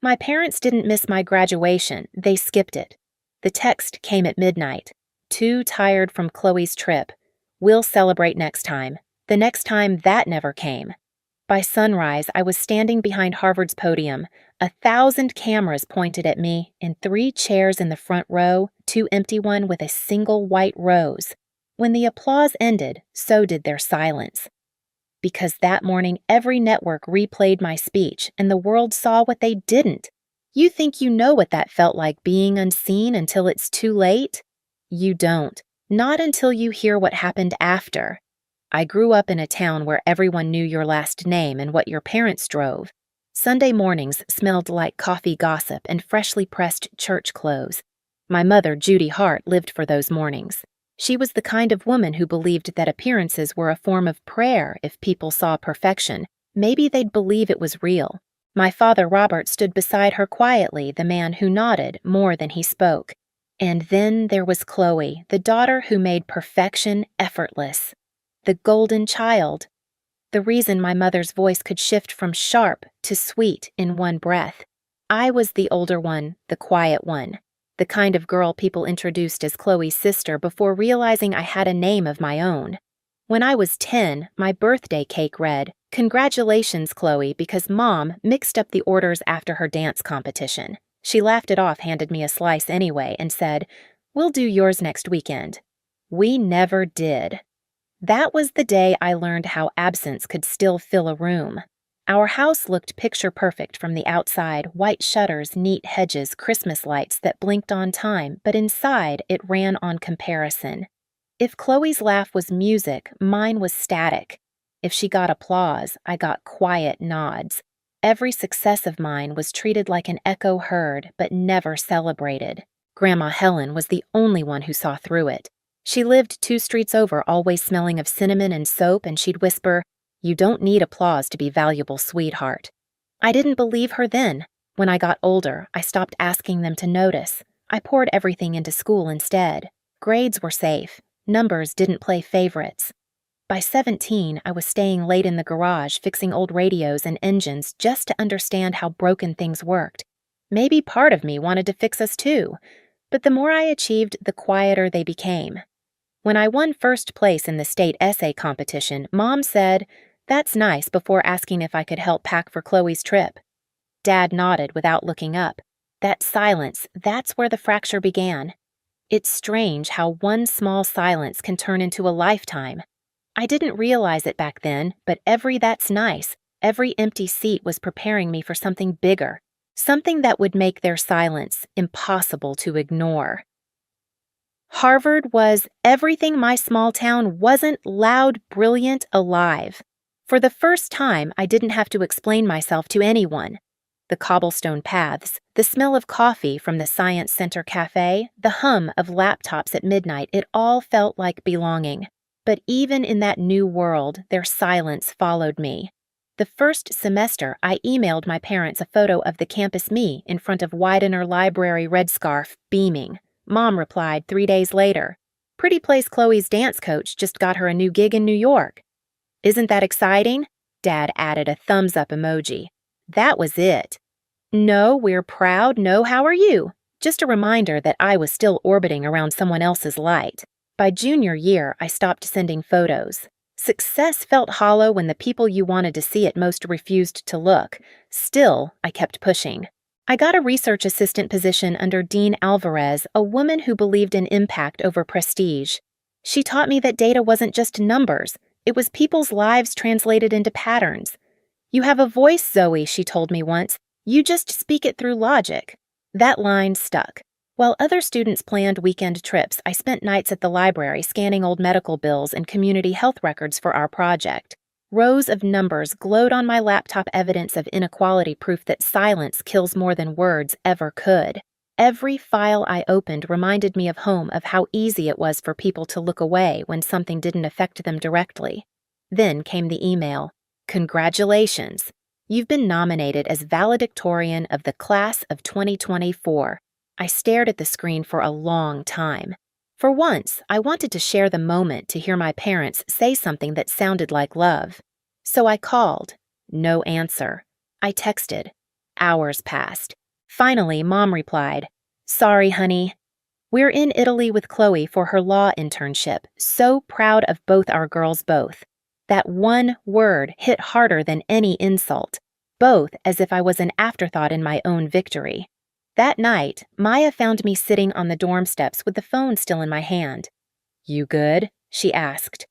My parents didn't miss my graduation, they skipped it. The text came at midnight. Too tired from Chloe's trip. We'll celebrate next time. The next time that never came. By sunrise, I was standing behind Harvard's podium, 1,000 cameras pointed at me, and 3 chairs in the front row, 2 empty one with a single white rose. When the applause ended, so did their silence. Because that morning every network replayed my speech, and the world saw what they didn't. You think you know what that felt like being unseen until it's too late? You don't. Not until you hear what happened after. I grew up in a town where everyone knew your last name and what your parents drove. Sunday mornings smelled like coffee gossip and freshly pressed church clothes. My mother, Zoe Hart, lived for those mornings. She was the kind of woman who believed that appearances were a form of prayer. If people saw perfection, maybe they'd believe it was real. My father, Robert, stood beside her quietly, the man who nodded more than he spoke. And then there was Chloe, the daughter who made perfection effortless. The golden child. The reason my mother's voice could shift from sharp to sweet in one breath. I was the older one, the quiet one. The kind of girl people introduced as Chloe's sister before realizing I had a name of my own. When I was 10, my birthday cake read, "Congratulations, Chloe," because Mom mixed up the orders after her dance competition. She laughed it off, handed me a slice anyway, and said, "We'll do yours next weekend." We never did. That was the day I learned how absence could still fill a room. Our house looked picture-perfect from the outside, white shutters, neat hedges, Christmas lights that blinked on time, but inside it ran on comparison. If Chloe's laugh was music, mine was static. If she got applause, I got quiet nods. Every success of mine was treated like an echo heard, but never celebrated. Grandma Helen was the only one who saw through it. She lived 2 streets over, always smelling of cinnamon and soap, and she'd whisper, "You don't need applause to be valuable, sweetheart." I didn't believe her then. When I got older, I stopped asking them to notice. I poured everything into school instead. Grades were safe. Numbers didn't play favorites. By 17, I was staying late in the garage fixing old radios and engines just to understand how broken things worked. Maybe part of me wanted to fix us too, but the more I achieved, the quieter they became. When I won first place in the state essay competition, Mom said, "That's nice," before asking if I could help pack for Chloe's trip. Dad nodded without looking up. That silence, that's where the fracture began. It's strange how one small silence can turn into a lifetime. I didn't realize it back then, but every "that's nice," every empty seat was preparing me for something bigger, something that would make their silence impossible to ignore. Harvard was everything my small town wasn't: loud, brilliant, alive. For the first time, I didn't have to explain myself to anyone. The cobblestone paths, the smell of coffee from the Science Center cafe, the hum of laptops at midnight, it all felt like belonging. But even in that new world, their silence followed me. The first semester, I emailed my parents a photo of the campus me in front of Widener Library red scarf, beaming. Mom replied 3 days later, "Pretty place Chloe's dance coach just got her a new gig in New York." "Isn't that exciting?" Dad added a thumbs-up emoji. That was it. "No, we're proud. No, how are you?" Just a reminder that I was still orbiting around someone else's light. By junior year, I stopped sending photos. Success felt hollow when the people you wanted to see it most refused to look. Still, I kept pushing. I got a research assistant position under Dean Alvarez, a woman who believed in impact over prestige. She taught me that data wasn't just numbers. It was people's lives translated into patterns. "You have a voice, Zoe," she told me once. "You just speak it through logic." That line stuck. While other students planned weekend trips, I spent nights at the library scanning old medical bills and community health records for our project. Rows of numbers glowed on my laptop, evidence of inequality, proof that silence kills more than words ever could. Every file I opened reminded me of home, of how easy it was for people to look away when something didn't affect them directly. Then came the email. "Congratulations. You've been nominated as valedictorian of the class of 2024. I stared at the screen for a long time. For once, I wanted to share the moment, to hear my parents say something that sounded like love. So I called. No answer. I texted. hours passed. Finally, Mom replied, "Sorry, honey. We're in Italy with Chloe for her law internship, so proud of both our girls both. That one word hit harder than any insult, both as if I was an afterthought in my own victory. That night, Maya found me sitting on the dorm steps with the phone still in my hand. "You good?" she asked.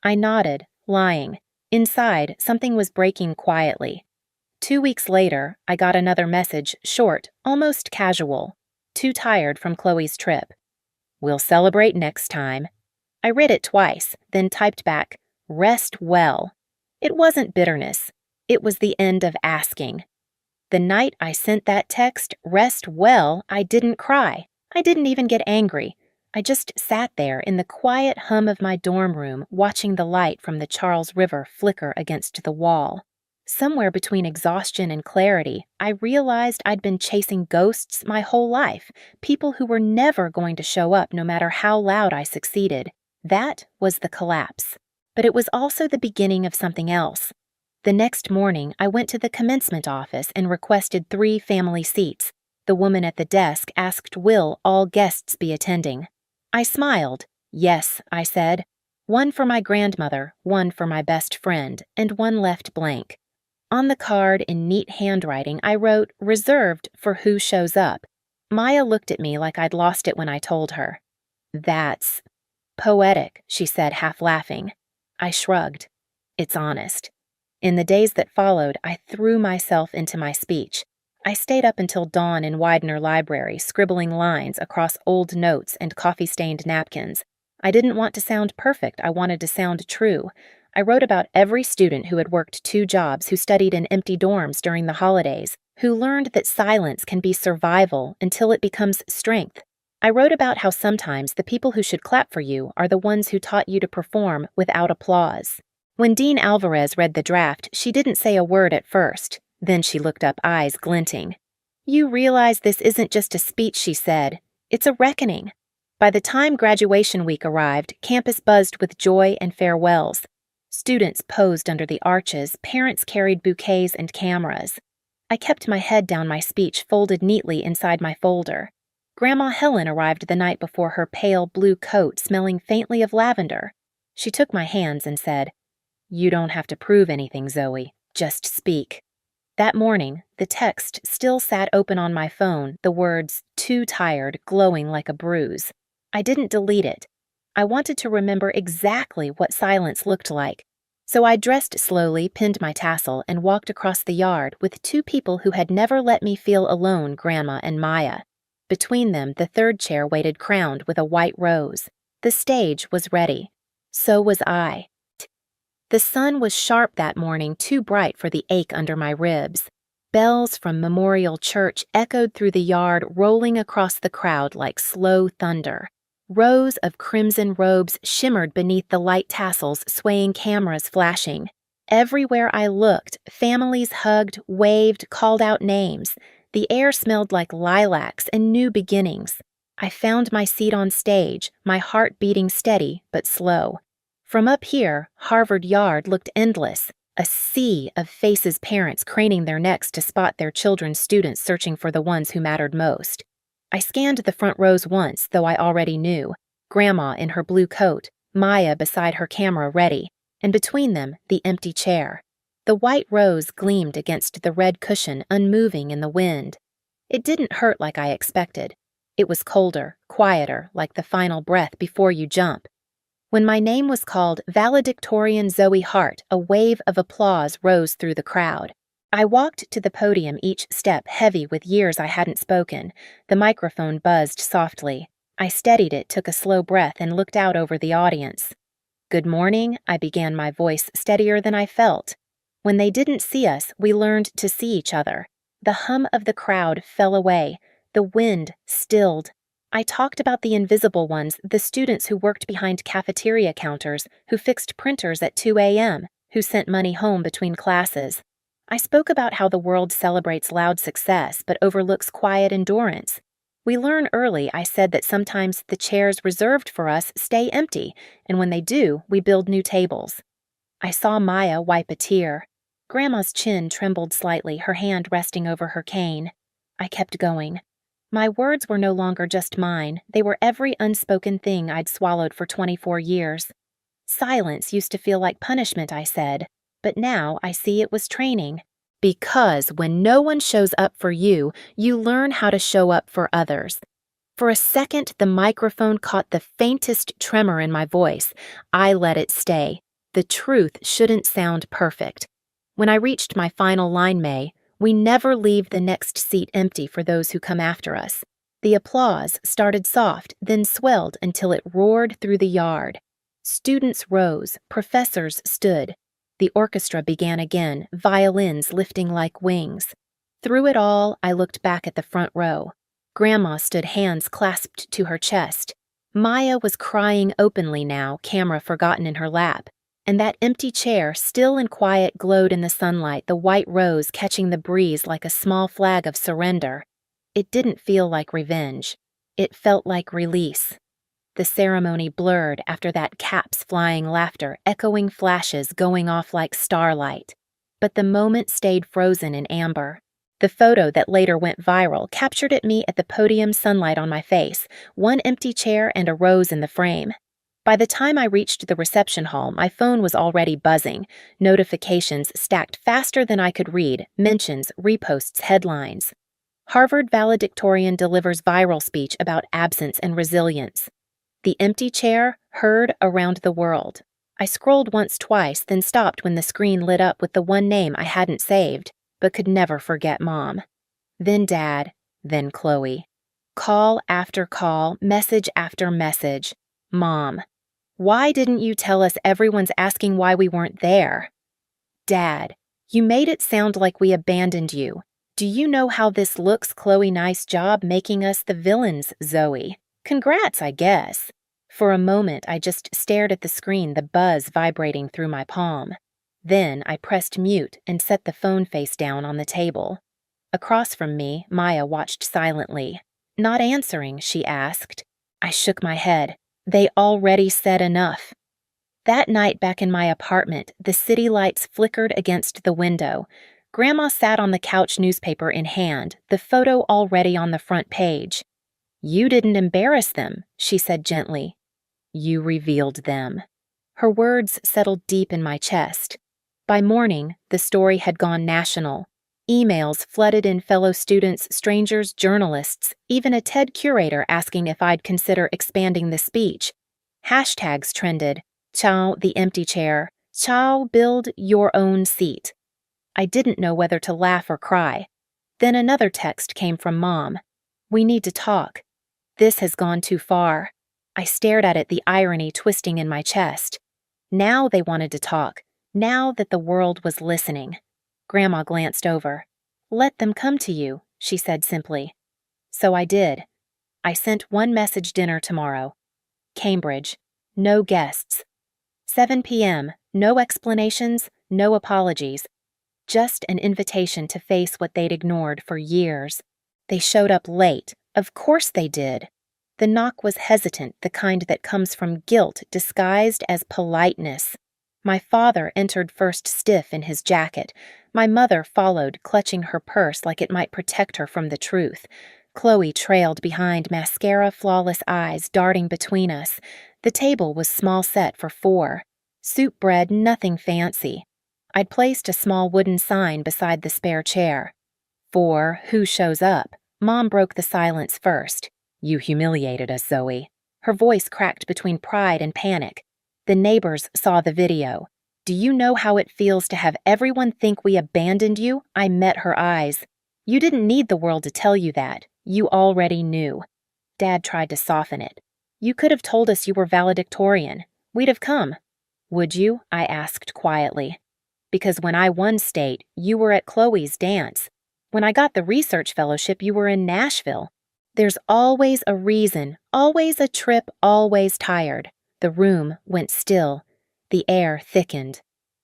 I nodded, lying. Inside, something was breaking quietly. 2 weeks later, I got another message, short, almost casual. Too tired from Chloe's trip. "We'll celebrate next time." I read it twice, then typed back, "Rest well." It wasn't bitterness. It was the end of asking. The night I sent that text, "Rest well," I didn't cry. I didn't even get angry. I just sat there in the quiet hum of my dorm room, watching the light from the Charles River flicker against the wall. Somewhere between exhaustion and clarity, I realized I'd been chasing ghosts my whole life, people who were never going to show up no matter how loud I succeeded. That was the collapse. But it was also the beginning of something else. The next morning, I went to the commencement office and requested 3 family seats. The woman at the desk asked will all guests be attending. I smiled. "Yes," I said. 1 for my grandmother, 1 for my best friend, and 1 left blank. On the card in neat handwriting, I wrote, "Reserved for who shows up." Maya looked at me like I'd lost it when I told her. "That's poetic," she said, half laughing. I shrugged. "It's honest." In the days that followed, I threw myself into my speech. I stayed up until dawn in Widener Library, scribbling lines across old notes and coffee-stained napkins. I didn't want to sound perfect, I wanted to sound true. I wrote about every student who had worked 2 jobs, who studied in empty dorms during the holidays, who learned that silence can be survival until it becomes strength. I wrote about how sometimes the people who should clap for you are the ones who taught you to perform without applause. When Dean Alvarez read the draft, she didn't say a word at first. Then she looked up, eyes glinting. "You realize this isn't just a speech," she said. "It's a reckoning." By the time graduation week arrived, campus buzzed with joy and farewells. Students posed under the arches, parents carried bouquets and cameras. I kept my head down, my speech folded neatly inside my folder. Grandma Helen arrived the night before, her pale blue coat smelling faintly of lavender. She took my hands and said, "You don't have to prove anything, Zoe. Just speak." That morning, the text still sat open on my phone, the words, "Too tired," glowing like a bruise. I didn't delete it. I wanted to remember exactly what silence looked like. So I dressed slowly, pinned my tassel, and walked across the yard with 2 people who had never let me feel alone, Grandma and Maya. Between them, the 3rd chair waited crowned with a white rose. The stage was ready. So was I. The sun was sharp that morning, too bright for the ache under my ribs. Bells from Memorial Church echoed through the yard, rolling across the crowd like slow thunder. Rows of crimson robes shimmered beneath the light tassels, swaying cameras flashing. Everywhere I looked, families hugged, waved, called out names. The air smelled like lilacs and new beginnings. I found my seat on stage, my heart beating steady but slow. From up here, Harvard Yard looked endless, a sea of faces, parents craning their necks to spot their children's students searching for the ones who mattered most. I scanned the front rows once, though I already knew. Grandma in her blue coat, Maya beside her camera ready, and between them, the empty chair. The white rose gleamed against the red cushion, unmoving in the wind. It didn't hurt like I expected. It was colder, quieter, like the final breath before you jump. When my name was called, valedictorian Zoe Hart, a wave of applause rose through the crowd. I walked to the podium, each step heavy with years I hadn't spoken. The microphone buzzed softly. I steadied it, took a slow breath, and looked out over the audience. "Good morning," I began, my voice steadier than I felt. When they didn't see us, we learned to see each other. The hum of the crowd fell away. The wind stilled. I talked about the invisible ones, the students who worked behind cafeteria counters, who fixed printers at 2 a.m., who sent money home between classes. I spoke about how the world celebrates loud success but overlooks quiet endurance. We learn early, I said, that sometimes the chairs reserved for us stay empty, and when they do, we build new tables. I saw Maya wipe a tear. Grandma's chin trembled slightly, her hand resting over her cane. I kept going. My words were no longer just mine. They were every unspoken thing I'd swallowed for 24 years. Silence used to feel like punishment, I said, but now I see it was training. Because when no one shows up for you, you learn how to show up for others. For a second, the microphone caught the faintest tremor in my voice. I let it stay. The truth shouldn't sound perfect. When I reached my final line, May, we never leave the next seat empty for those who come after us. The applause started soft, then swelled until it roared through the yard. Students rose, professors stood. The orchestra began again, violins lifting like wings. Through it all, I looked back at the front row. Grandma stood hands clasped to her chest. Maya was crying openly now, camera forgotten in her lap. And that empty chair, still and quiet, glowed in the sunlight, the white rose catching the breeze like a small flag of surrender. It didn't feel like revenge. It felt like release. The ceremony blurred after that cap's flying laughter, echoing flashes going off like starlight. But the moment stayed frozen in amber. The photo that later went viral captured at me at the podium, sunlight on my face, one empty chair and a rose in the frame. By the time I reached the reception hall, my phone was already buzzing, notifications stacked faster than I could read, mentions, reposts, headlines. Harvard valedictorian delivers viral speech about absence and resilience. The empty chair heard around the world. I scrolled once, twice, then stopped when the screen lit up with the one name I hadn't saved, but could never forget Mom. Then Dad, then Chloe. Call after call, message after message. Mom. Why didn't you tell us everyone's asking why we weren't there? Dad, you made it sound like we abandoned you. Do you know how this looks, Chloe? Nice job making us the villains, Zoe. Congrats, I guess. For a moment, I just stared at the screen, the buzz vibrating through my palm. Then I pressed mute and set the phone face down on the table. Across from me, Maya watched silently. Not answering, she asked. I shook my head. They already said enough. That night back in my apartment, the city lights flickered against the window. Grandma sat on the couch, newspaper in hand, the photo already on the front page. You didn't embarrass them, she said gently. You revealed them. Her words settled deep in my chest. By morning, the story had gone national. Emails flooded in, fellow students, strangers, journalists, even a TED curator asking if I'd consider expanding the speech. Hashtags trended. Chow the empty chair. Chow build your own seat. I didn't know whether to laugh or cry. Then another text came from Mom. We need to talk. This has gone too far. I stared at it, the irony twisting in my chest. Now they wanted to talk. Now that the world was listening. Grandma glanced over. Let them come to you, she said simply. So I did. I sent one message: dinner tomorrow. Cambridge. No guests. 7 p.m. No explanations, no apologies. Just an invitation to face what they'd ignored for years. They showed up late. Of course they did. The knock was hesitant, the kind that comes from guilt disguised as politeness. My father entered first, stiff in his jacket. My mother followed, clutching her purse like it might protect her from the truth. Chloe trailed behind, mascara, flawless eyes darting between us. The table was small set for 4. Soup bread, nothing fancy. I'd placed a small wooden sign beside the spare chair. For who shows up? Mom broke the silence first. You humiliated us, Zoe. Her voice cracked between pride and panic. The neighbors saw the video. Do you know how it feels to have everyone think we abandoned you? I met her eyes. You didn't need the world to tell you that. You already knew. Dad tried to soften it. You could have told us you were valedictorian. We'd have come. Would you? I asked quietly. Because when I won state, you were at Chloe's dance. When I got the research fellowship, you were in Nashville. There's always a reason, always a trip, always tired. The room went still. The air thickened.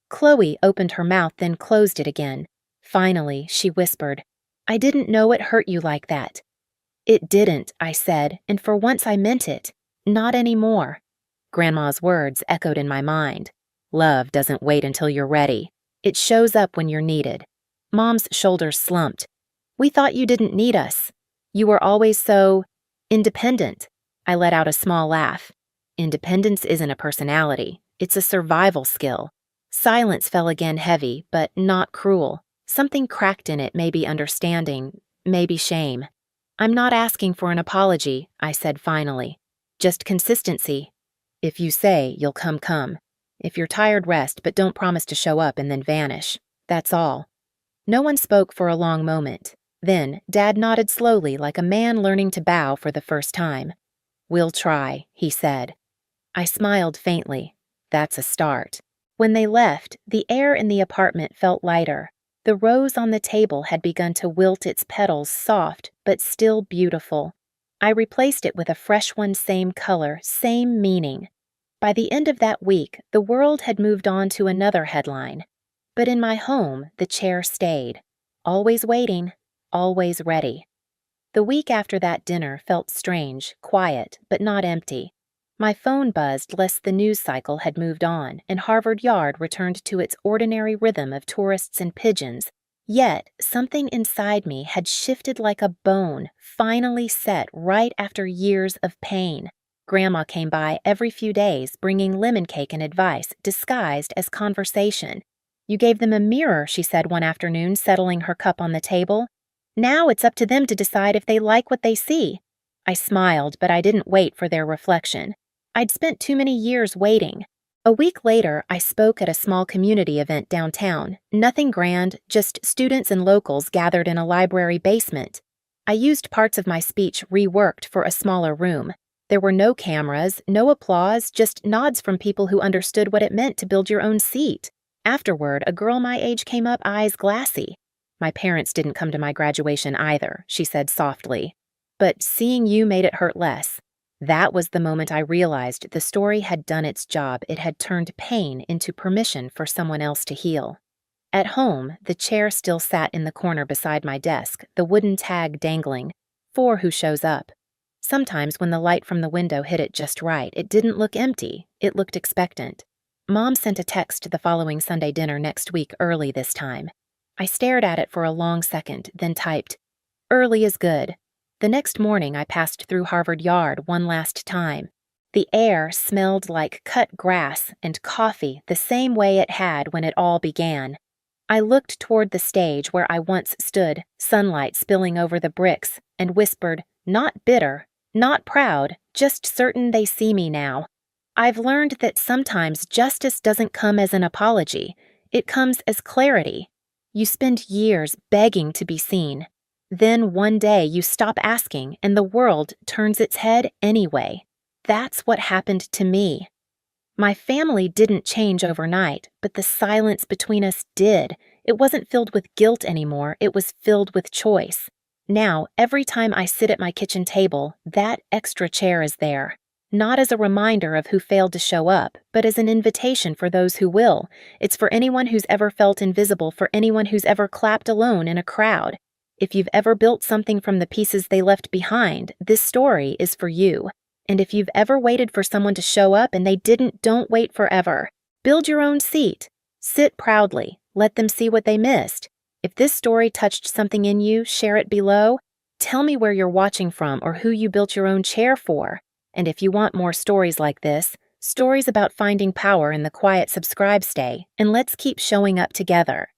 Chloe opened her mouth, then closed it again. Finally, she whispered, I didn't know it hurt you like that. It didn't, I said, and for once I meant it. Not anymore. Grandma's words echoed in my mind. Love doesn't wait until you're ready. It shows up when you're needed. Mom's shoulders slumped. We thought you didn't need us. You were always so independent. I let out a small laugh. Independence isn't a personality. It's a survival skill. Silence fell again heavy, but not cruel. Something cracked in it, maybe understanding, maybe shame. I'm not asking for an apology, I said finally. Just consistency. If you say you'll come, come. If you're tired, rest, but don't promise to show up and then vanish. That's all. No one spoke for a long moment. Then, Dad nodded slowly like a man learning to bow for the first time. We'll try, he said. I smiled faintly. That's a start. When they left, the air in the apartment felt lighter. The rose on the table had begun to wilt its petals soft, but still beautiful. I replaced it with a fresh one, same color, same meaning. By the end of that week, the world had moved on to another headline. But in my home, the chair stayed. Always waiting, always ready. The week after that dinner felt strange, quiet, but not empty. My phone buzzed lest the news cycle had moved on, and Harvard Yard returned to its ordinary rhythm of tourists and pigeons. Yet, something inside me had shifted like a bone, finally set right after years of pain. Grandma came by every few days, bringing lemon cake and advice, disguised as conversation. You gave them a mirror, she said one afternoon, settling her cup on the table. Now it's up to them to decide if they like what they see. I smiled, but I didn't wait for their reflection. I'd spent too many years waiting. A week later, I spoke at a small community event downtown. Nothing grand, just students and locals gathered in a library basement. I used parts of my speech reworked for a smaller room. There were no cameras, no applause, just nods from people who understood what it meant to build your own seat. Afterward, a girl my age came up, eyes glassy. My parents didn't come to my graduation either, she said softly. But seeing you made it hurt less. That was the moment I realized the story had done its job. It had turned pain into permission for someone else to heal. At home, the chair still sat in the corner beside my desk, the wooden tag dangling. For who shows up. Sometimes when the light from the window hit it just right, it didn't look empty, it looked expectant. Mom sent a text to the following Sunday dinner next week early this time. I stared at it for a long second, then typed, "Early is good." The next morning I passed through Harvard Yard one last time. The air smelled like cut grass and coffee the same way it had when it all began. I looked toward the stage where I once stood, sunlight spilling over the bricks, and whispered, not bitter, not proud, just certain they see me now. I've learned that sometimes justice doesn't come as an apology. It comes as clarity. You spend years begging to be seen. Then one day you stop asking and the world turns its head anyway. That's what happened to me. My family didn't change overnight, but the silence between us did. It wasn't filled with guilt anymore, it was filled with choice. Now, every time I sit at my kitchen table, that extra chair is there. Not as a reminder of who failed to show up, but as an invitation for those who will. It's for anyone who's ever felt invisible, for anyone who's ever clapped alone in a crowd. If you've ever built something from the pieces they left behind, this story is for you. And if you've ever waited for someone to show up and they didn't, don't wait forever. Build your own seat. Sit proudly. Let them see what they missed. If this story touched something in you, share it below. Tell me where you're watching from or who you built your own chair for. And if you want more stories like this, stories about finding power in the quiet, subscribe, stay, and let's keep showing up together.